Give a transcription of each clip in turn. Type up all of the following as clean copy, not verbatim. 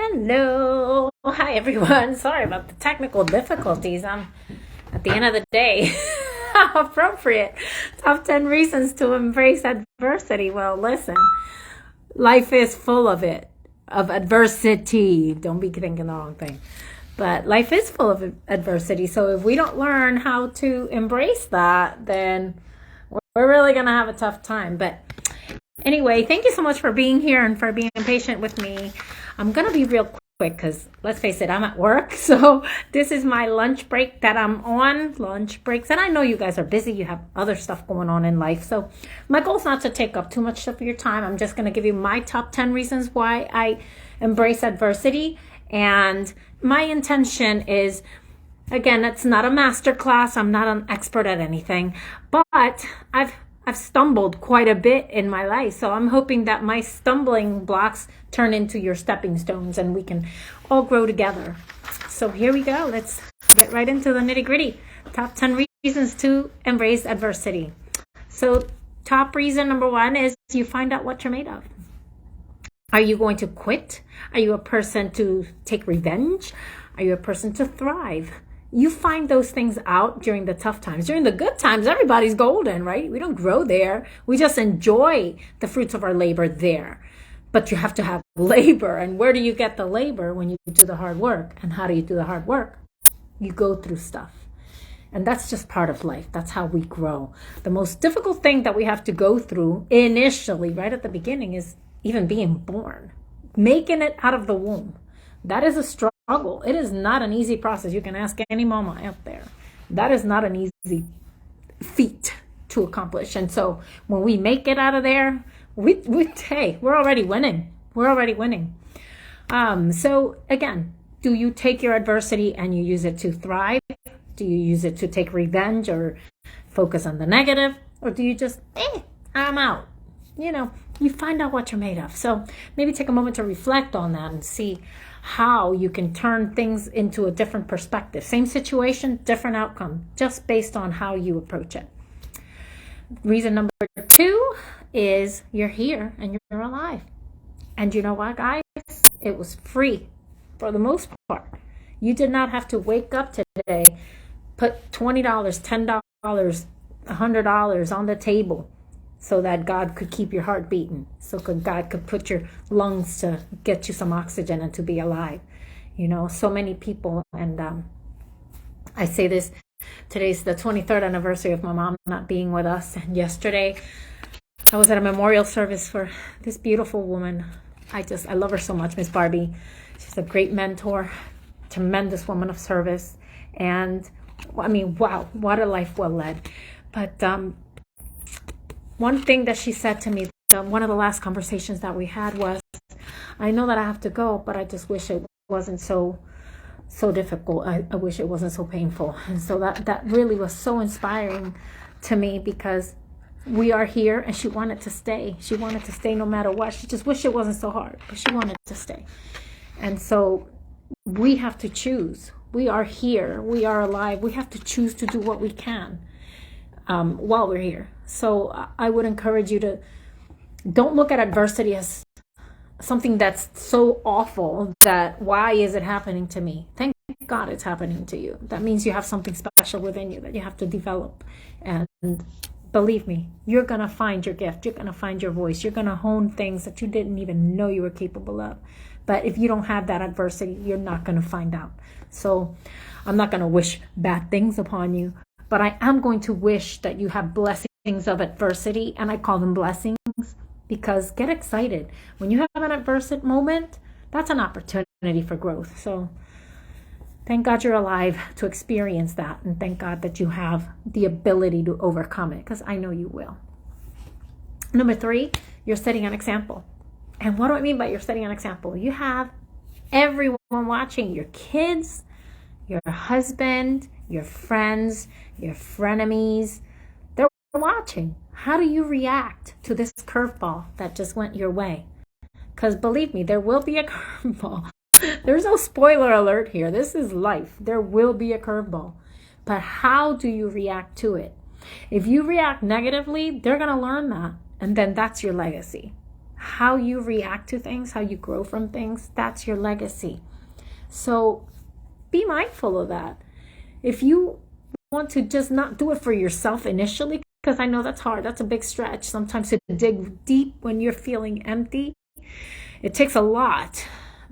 Hello. Hi, everyone. Sorry about the technical difficulties. At the end of the day, how appropriate. Top 10 reasons to embrace adversity. Well, listen, life is full of it, of adversity. Don't be thinking the wrong thing. But life is full of adversity. So if we don't learn how to embrace that, then we're really going to have a tough time. But anyway, thank you so much for being here and for being patient with me. I'm going to be real quick because let's face it, I'm at work. So this is my lunch break that I'm on, lunch breaks. And I know you guys are busy. You have other stuff going on in life. So my goal is not to take up too much of your time. I'm just going to give you my top 10 reasons why I embrace adversity. And my intention is, again, it's not a master class. I'm not an expert at anything, but I've stumbled quite a bit in my life. So I'm hoping that my stumbling blocks turn into your stepping stones and we can all grow together. So here we go. Let's get right into the nitty gritty. Top 10 reasons to embrace adversity. So top reason number 1 is you find out what you're made of. Are you going to quit? Are you a person to take revenge? Are you a person to thrive? You find those things out during the tough times. During the good times, everybody's golden, right? We don't grow there. We just enjoy the fruits of our labor there. But you have to have labor. And where do you get the labor? When you do the hard work. And how do you do the hard work? You go through stuff. And that's just part of life. That's how we grow. The most difficult thing that we have to go through initially, right at the beginning, is even being born. Making it out of the womb. That is a struggle. It is not an easy process. You can ask any mama out there. That is not an easy feat to accomplish. And so when we make it out of there, hey, we're already winning. We're already winning. So again, do you take your adversity and you use it to thrive? Do you use it to take revenge or focus on the negative? Or do you just, I'm out? You find out what you're made of. So maybe take a moment to reflect on that and see how you can turn things into a different perspective. Same situation, different outcome, just based on how you approach it. Reason number 2 is you're here and you're alive. And you know what, guys? It was free for the most part. You did not have to wake up today, put $20, $10, $100 on the table so that God could keep your heart beating, so God could put your lungs to get you some oxygen and to be alive. So many people, and I say this, today's the 23rd anniversary of my mom not being with us, and yesterday I was at a memorial service for this beautiful woman. I love her so much, Miss Barbie. She's a great mentor, tremendous woman of service, and wow, what a life well led. But one thing that she said to me, one of the last conversations that we had was, I know that I have to go, but I just wish it wasn't so difficult. I wish it wasn't so painful. And so that really was so inspiring to me, because we are here and she wanted to stay. She wanted to stay no matter what. She just wished it wasn't so hard, but she wanted to stay. And so we have to choose. We are here. We are alive. We have to choose to do what we can while we're here. So I would encourage you to don't look at adversity as something that's so awful that why is it happening to me? Thank God it's happening to you. That means you have something special within you that you have to develop. And believe me, you're going to find your gift. You're going to find your voice. You're going to hone things that you didn't even know you were capable of. But if you don't have that adversity, you're not going to find out. So I'm not going to wish bad things upon you, but I am going to wish that you have blessings of adversity, and I call them blessings, because get excited. When you have an adversity moment, that's an opportunity for growth. So thank God you're alive to experience that, and thank God that you have the ability to overcome it, because I know you will. Number 3, you're setting an example. And what do I mean by you're setting an example? You have everyone watching, your kids, your husband, your friends, your frenemies. They're watching. How do you react to this curveball that just went your way? Because believe me, there will be a curveball. There's no spoiler alert here. This is life. There will be a curveball. But how do you react to it? If you react negatively, they're going to learn that. And then that's your legacy. how you react to things, how you grow from things, that's your legacy. So be mindful of that. If you want to just not do it for yourself initially, because I know that's hard, that's a big stretch sometimes to dig deep when you're feeling empty. It takes a lot.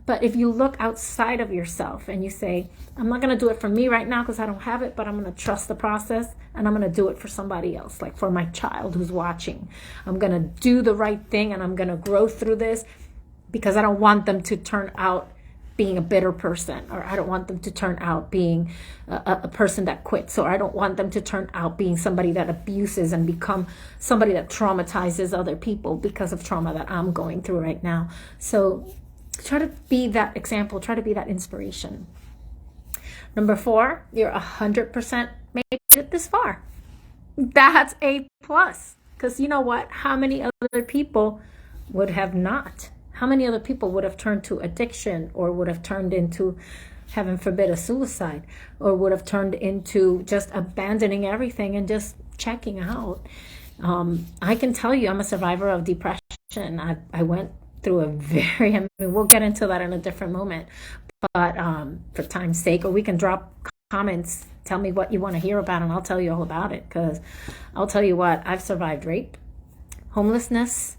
But if you look outside of yourself and you say, I'm not going to do it for me right now because I don't have it, but I'm going to trust the process and I'm going to do it for somebody else, like for my child who's watching. I'm going to do the right thing and I'm going to grow through this because I don't want them to turn out being a bitter person, or I don't want them to turn out being a person that quits, or I don't want them to turn out being somebody that abuses and become somebody that traumatizes other people because of trauma that I'm going through right now. So try to be that example, try to be that inspiration. Number 4, you're 100% made it this far. That's a plus, because you know what? How many other people would have not? How many other people would have turned to addiction, or would have turned into, heaven forbid, a suicide, or would have turned into just abandoning everything and just checking out? I can tell you, I'm a survivor of depression. I went through a very, we'll get into that in a different moment, but for time's sake, or we can drop comments, tell me what you want to hear about, and I'll tell you all about it, because I'll tell you what, I've survived rape, homelessness,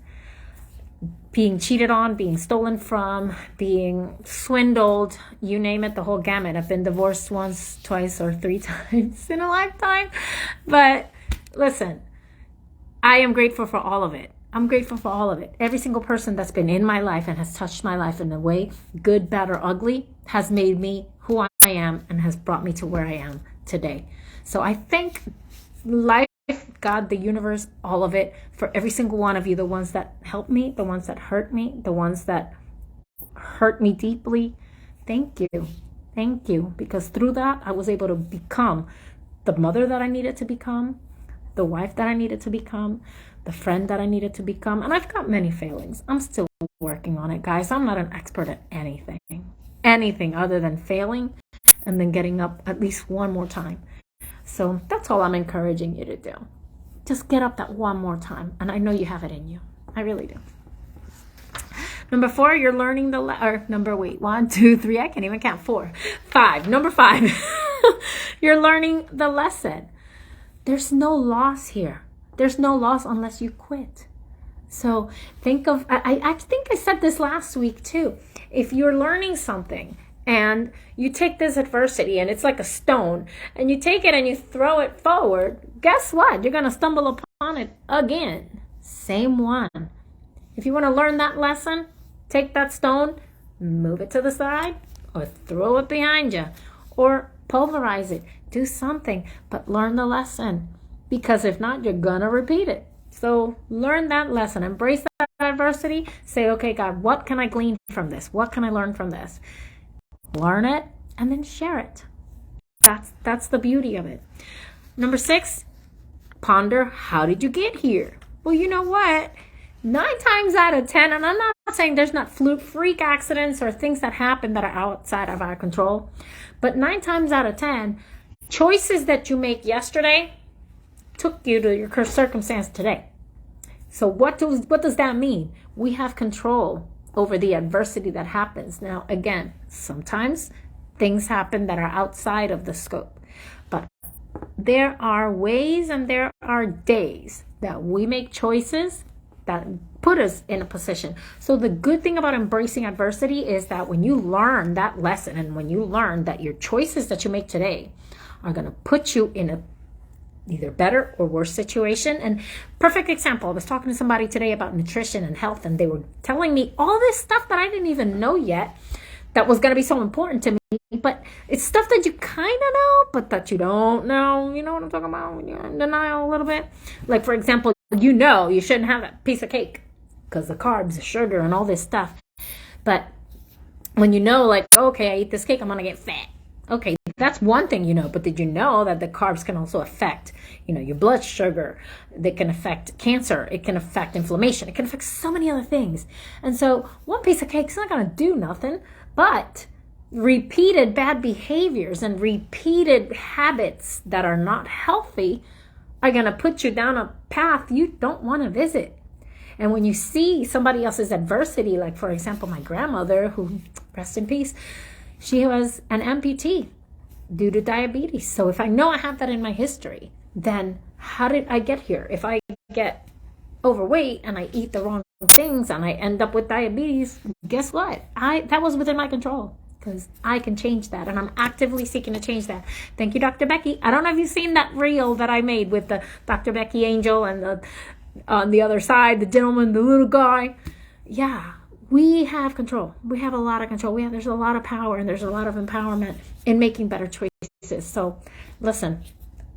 being cheated on, being stolen from, being swindled, you name it, the whole gamut. I've been divorced once, twice, or 3 times in a lifetime. But listen, I am grateful for all of it. I'm grateful for all of it. Every single person that's been in my life and has touched my life in a way, good, bad, or ugly, has made me who I am and has brought me to where I am today. So I thank life, God, the universe, all of it, for every single one of you, the ones that helped me, the ones that hurt me, the ones that hurt me deeply. Thank you. Thank you. Because through that, I was able to become the mother that I needed to become, the wife that I needed to become, the friend that I needed to become. And I've got many failings. I'm still working on it, guys. I'm not an expert at anything other than failing and then getting up at least one more time. So that's all I'm encouraging you to do. Just get up that one more time. And I know you have it in you. I really do. Number 4, you're learning the, one, two, three, I can't even count, 4, 5. Number 5, you're learning the lesson. There's no loss here. There's no loss unless you quit. So think of, I think I said this last week too. If you're learning something and you take this adversity and it's like a stone and you take it and you throw it forward, guess what? You're going to stumble upon it again. Same one. If you want to learn that lesson, take that stone, move it to the side, or throw it behind you, or pulverize it. Do something, but learn the lesson. Because if not, you're going to repeat it. So learn that lesson. Embrace that adversity. Say, okay, God, what can I glean from this? What can I learn from this? Learn it and then share it. That's the beauty of it. Number 6, ponder, how did you get here? Well, you know what? 9 times out of 10, and I'm not saying there's not freak accidents or things that happen that are outside of our control, but 9 times out of 10, choices that you make yesterday took you to your circumstance today. So what does that mean? We have control over the adversity that happens. Now, again, sometimes things happen that are outside of the scope, but there are ways and there are days that we make choices that put us in a position. So the good thing about embracing adversity is that when you learn that lesson and when you learn that your choices that you make today are going to put you in a either better or worse situation. And perfect example, I was talking to somebody today about nutrition and health, and they were telling me all this stuff that I didn't even know yet that was going to be so important to me. But it's stuff that you kind of know, but that you don't know. You know what I'm talking about when you're in denial a little bit? Like, for example, you know you shouldn't have that piece of cake because the carbs, the sugar, and all this stuff. But when you know, like, okay, I eat this cake, I'm going to get fat. Okay, that's one thing you know, but did you know that the carbs can also affect, your blood sugar? They can affect cancer. It can affect inflammation. It can affect so many other things. And so one piece of cake's not going to do nothing, but repeated bad behaviors and repeated habits that are not healthy are going to put you down a path you don't want to visit. And when you see somebody else's adversity, like for example, my grandmother, who, rest in peace, she was an amputee due to diabetes. So if I know I have that in my history, then how did I get here? If I get overweight and I eat the wrong things and I end up with diabetes, guess what? That was within my control, because I can change that, and I'm actively seeking to change that. Thank you, Dr. Becky. I don't know if you've seen that reel that I made with the Dr. Becky Angel and on the other side, the gentleman, the little guy. Yeah, we have control. We have a lot of control. There's a lot of power and there's a lot of empowerment in making better choices. So listen,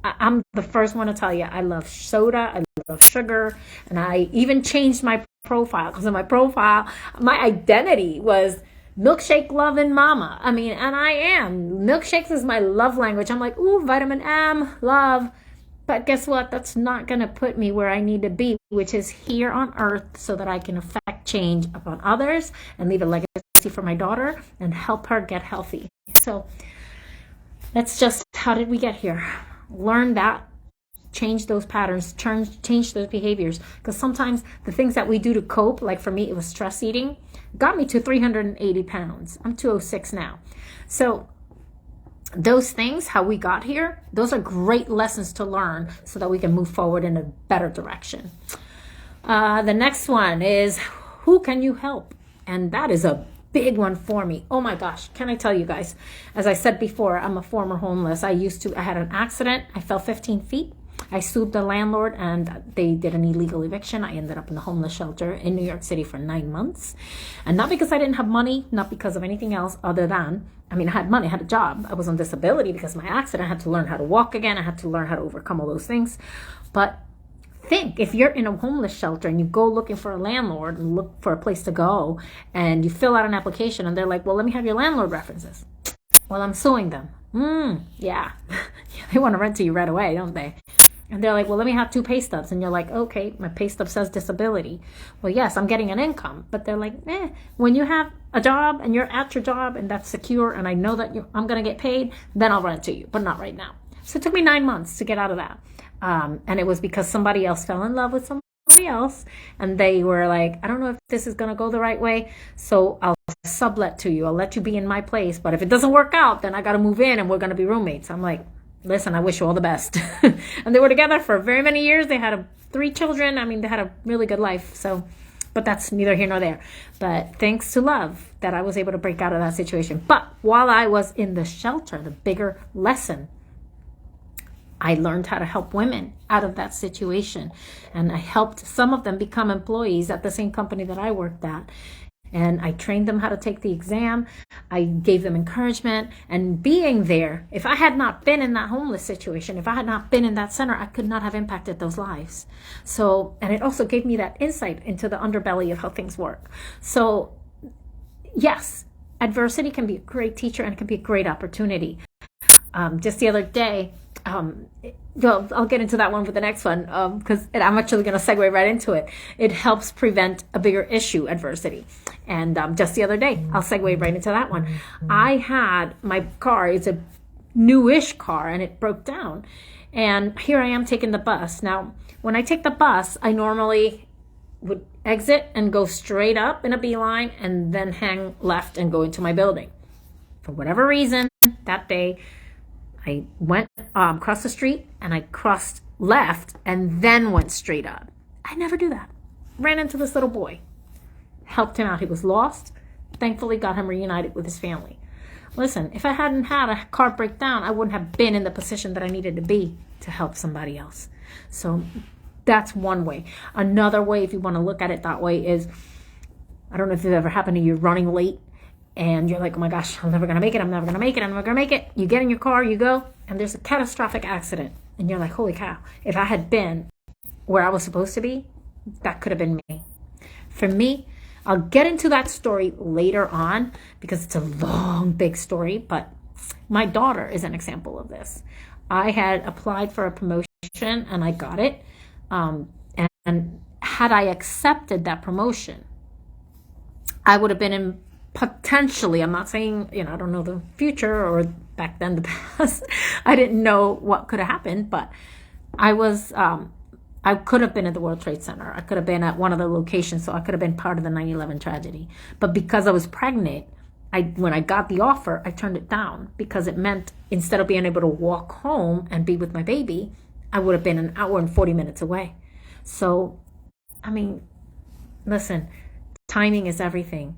I'm the first one to tell you, I love soda, I love sugar, and I even changed my profile, because in my profile, my identity was milkshake loving mama. I mean, and I am. Milkshakes is my love language. I'm like, ooh, vitamin M, love. But guess what? That's not going to put me where I need to be, which is here on earth, so that I can affect change upon others and leave a legacy for my daughter and help her get healthy. So that's just, how did we get here? Learn that, change those patterns, change those behaviors. Because sometimes the things that we do to cope, like for me, it was stress eating, got me to 380 pounds. I'm 206 now. So those things, how we got here, those are great lessons to learn so that we can move forward in a better direction. The next one is, who can you help? And that is a big one for me. Oh my gosh, can I tell you guys? As I said before, I'm a former homeless. I had an accident. I fell 15 feet. I sued the landlord and they did an illegal eviction. I ended up in a homeless shelter in New York City for 9 months. And not because I didn't have money, not because of anything else other than, I had money, I had a job. I was on disability because of my accident. I had to learn how to walk again. I had to learn how to overcome all those things. But think, if you're in a homeless shelter and you go looking for a landlord and look for a place to go, and you fill out an application and they're like, well, let me have your landlord references. Well, I'm suing them. Yeah. They want to rent to you right away, don't they? And they're like, well, let me have 2 pay stubs. And you're like, okay, my pay stub says disability. Well, yes, I'm getting an income. But they're like, when you have a job and you're at your job and that's secure and I know that I'm going to get paid, then I'll rent to you, but not right now. So it took me 9 months to get out of that. And it was because somebody else fell in love with somebody else. And they were like, I don't know if this is going to go the right way, so I'll sublet to you. I'll let you be in my place. But if it doesn't work out, then I got to move in and we're going to be roommates. I'm like, listen, I wish you all the best. And they were together for very many years. They had 3 children. They had a really good life. So, but that's neither here nor there. But thanks to love that I was able to break out of that situation. But while I was in the shelter, the bigger lesson, I learned how to help women out of that situation. And I helped some of them become employees at the same company that I worked at. And I trained them how to take the exam. I gave them encouragement. And being there, if I had not been in that homeless situation, if I had not been in that center, I could not have impacted those lives. So, and it also gave me that insight into the underbelly of how things work. So, yes, adversity can be a great teacher and it can be a great opportunity. Just the other day, I'll get into that one with the next one, because I'm actually going to segue right into it. It helps prevent a bigger issue, adversity. And just the other day, I'll segue right into that one. I had my car, it's a newish car, and it broke down. And here I am taking the bus. Now, when I take the bus, I normally would exit and go straight up in a beeline and then hang left and go into my building. For whatever reason, that day, I went across the street and I crossed left and then went straight up. I never do that. Ran into this little boy. Helped him out. He was lost. Thankfully got him reunited with his family. Listen, if I hadn't had a car break down, I wouldn't have been in the position that I needed to be to help somebody else. So that's one way. Another way, if you want to look at it that way, is, I don't know if it ever happened to you, running late. And you're like, oh my gosh, I'm never going to make it. I'm never going to make it. I'm never going to make it. You get in your car, you go, and there's a catastrophic accident. And you're like, holy cow, if I had been where I was supposed to be, that could have been me. For me, I'll get into that story later on because it's a long, big story. But my daughter is an example of this. I had applied for a promotion and I got it. And had I accepted that promotion, I would have been in potentially, I'm not saying, I don't know the future or back then the past. I didn't know what could have happened, but I was I could have been at the World Trade Center. I could have been at one of the locations, so I could have been part of the 9/11 tragedy. But because I was pregnant, when I got the offer, I turned it down because it meant instead of being able to walk home and be with my baby, I would have been an hour and 40 minutes away. So, I mean, listen, timing is everything.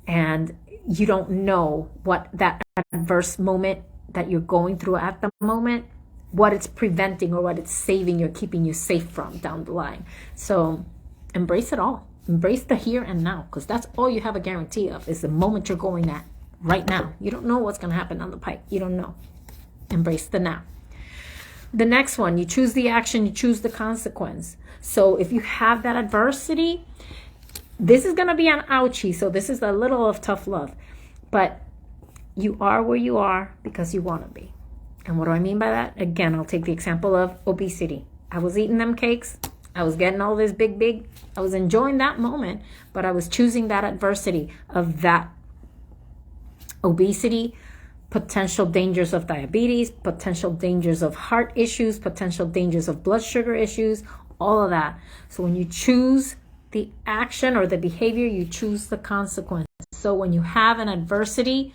And you don't know what that adverse moment that you're going through at the moment, what it's preventing or what it's saving or keeping you safe from down the line. So embrace it all. Embrace the here and now, because that's all you have a guarantee of is the moment you're going at right now. You don't know what's going to happen on the pike. You don't know. Embrace the now. The next one, you choose the action, you choose the consequence. So if you have that adversity, this is going to be an ouchie. So this is a little of tough love. But you are where you are because you want to be. And what do I mean by that? Again, I'll take the example of obesity. I was eating them cakes. I was getting all this big. I was enjoying that moment, but I was choosing that adversity of that obesity, potential dangers of diabetes, potential dangers of heart issues, potential dangers of blood sugar issues, all of that. So when you choose the action or the behavior, you choose the consequence. So when you have an adversity,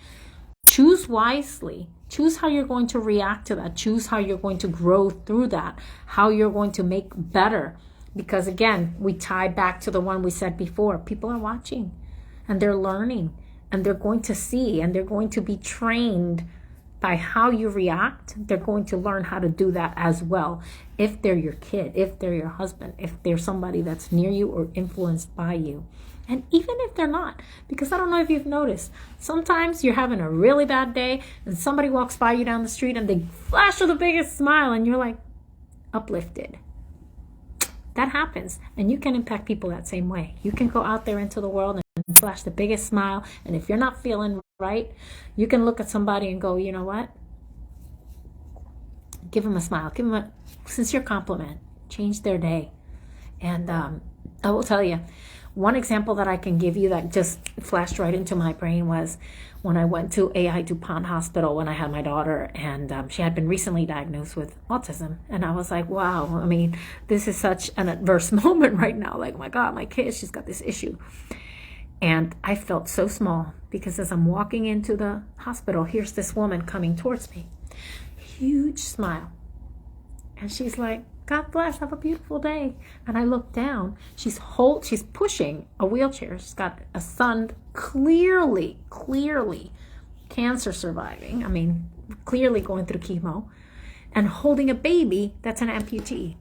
choose wisely. Choose how you're going to react to that. Choose how you're going to grow through that, how you're going to make better. Because again, we tie back to the one we said before. People are watching and they're learning and they're going to see and they're going to be trained by how you react. They're going to learn how to do that as well. If they're your kid, if they're your husband, if they're somebody that's near you or influenced by you. And even if they're not, because I don't know if you've noticed, sometimes you're having a really bad day and somebody walks by you down the street and they flash with the biggest smile and you're like uplifted. That happens. And you can impact people that same way. You can go out there into the world and flash the biggest smile. And if you're not feeling right, you can look at somebody and go, you know what? Give them a smile. Give them a sincere compliment. Change their day. And I will tell you, one example that I can give you that just flashed right into my brain was when I went to AI DuPont Hospital when I had my daughter, and she had been recently diagnosed with autism. And I was like, wow, I mean, this is such an adverse moment right now. Like, oh my God, my kid, she's got this issue. And I felt so small because as I'm walking into the hospital, here's this woman coming towards me. Huge smile. And she's like, God bless, have a beautiful day. And I look down, she's pushing a wheelchair. She's got a son, clearly cancer surviving. I mean, clearly going through chemo, and holding a baby that's an amputee.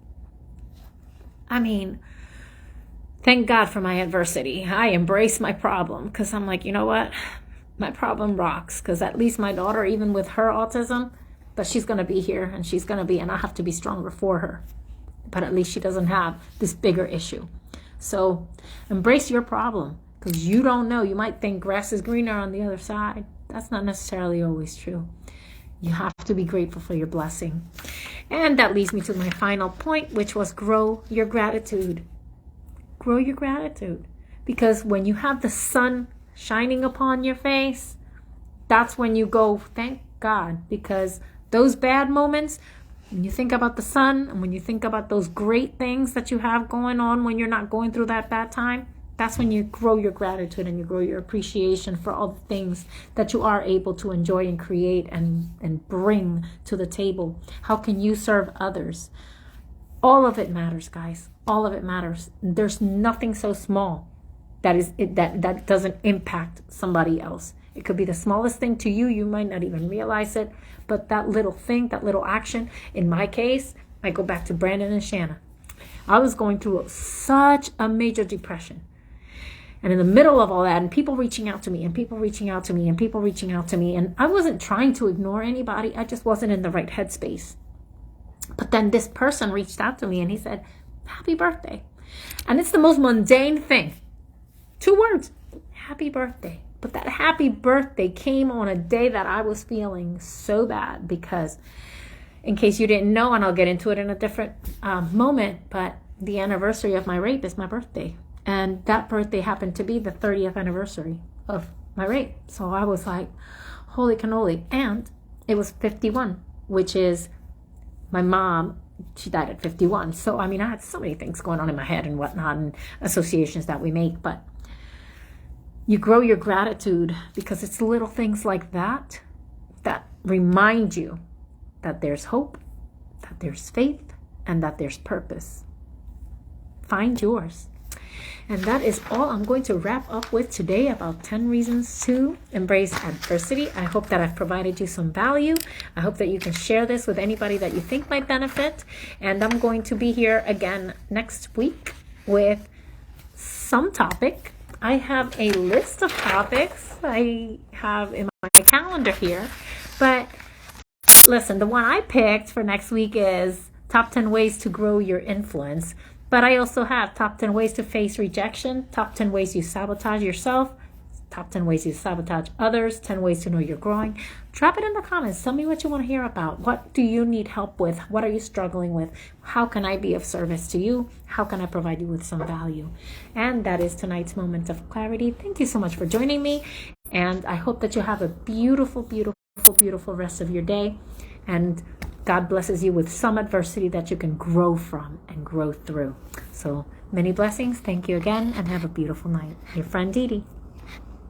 I mean, thank God for my adversity. I embrace my problem because I'm like, you know what? My problem rocks, because at least my daughter, even with her autism, but she's going to be here and and I have to be stronger for her. But at least she doesn't have this bigger issue. So embrace your problem, because you don't know. You might think grass is greener on the other side. That's not necessarily always true. You have to be grateful for your blessing. And that leads me to my final point, which was grow your gratitude. Grow your gratitude. Because when you have the sun shining upon your face, that's when you go, thank God. Because those bad moments, when you think about the sun and when you think about those great things that you have going on when you're not going through that bad time, that's when you grow your gratitude and you grow your appreciation for all the things that you are able to enjoy and create and bring to the table. How can you serve others? All of it matters, guys. All of it matters. There's nothing so small that doesn't impact somebody else. It could be the smallest thing to you. You might not even realize it. But that little thing, that little action, in my case, I go back to Brandon and Shanna. I was going through such a major depression. And in the middle of all that, and people reaching out to me, and people reaching out to me, and people reaching out to me, and I wasn't trying to ignore anybody. I just wasn't in the right headspace. But then this person reached out to me, and he said, happy birthday. And it's the most mundane thing. 2 words, happy birthday. But that happy birthday came on a day that I was feeling so bad because, in case you didn't know, and I'll get into it in a different moment, but the anniversary of my rape is my birthday. And that birthday happened to be the 30th anniversary of my rape. So I was like, holy cannoli. And it was 51, which is my mom she died at 51. So, I mean, I had so many things going on in my head and whatnot, and associations that we make. But you grow your gratitude because it's little things like that that remind you that there's hope, that there's faith, and that there's purpose. Find yours. And that is all I'm going to wrap up with today about 10 reasons to embrace adversity. I hope that I've provided you some value. I hope that you can share this with anybody that you think might benefit. And I'm going to be here again next week with some topic. I have a list of topics I have in my calendar here. But listen, the one I picked for next week is top 10 ways to grow your influence. But I also have top 10 ways to face rejection, top 10 ways you sabotage yourself, top 10 ways you sabotage others, 10 ways to know you're growing. Drop it in the comments. Tell me what you want to hear about. What do you need help with? What are you struggling with? How can I be of service to you? How can I provide you with some value? And that is tonight's moment of clarity. Thank you so much for joining me. And I hope that you have a beautiful, beautiful, beautiful rest of your day. And God blesses you with some adversity that you can grow from and grow through. So many blessings. Thank you again and have a beautiful night. Your friend Dee Dee.